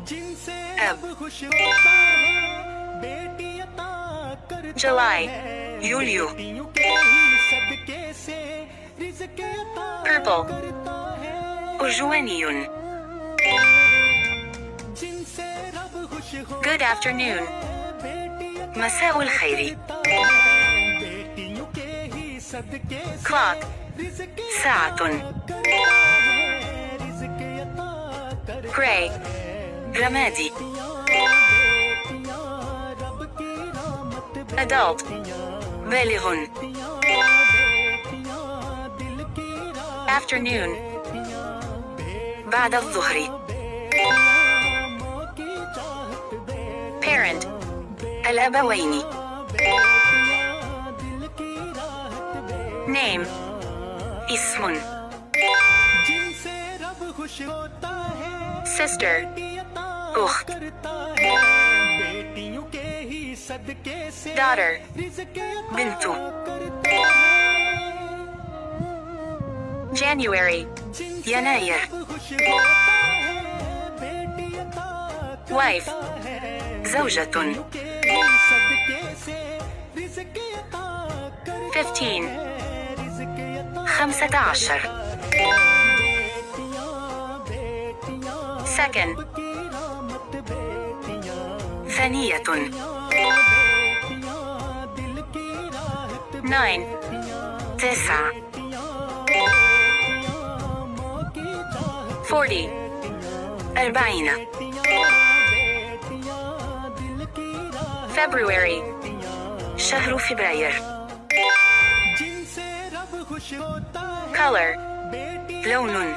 أب July يوليو Purple أرجواني Good afternoon مساء الخير Clock ساعة Gray رمادي Adult بالغ Afternoon بعد الظهر Parent الأبوين Name اسم Sister أخت Daughter بنت January يناير Wife زوجة 15 Second ثانية 9 40 February شهر فبراير Color لون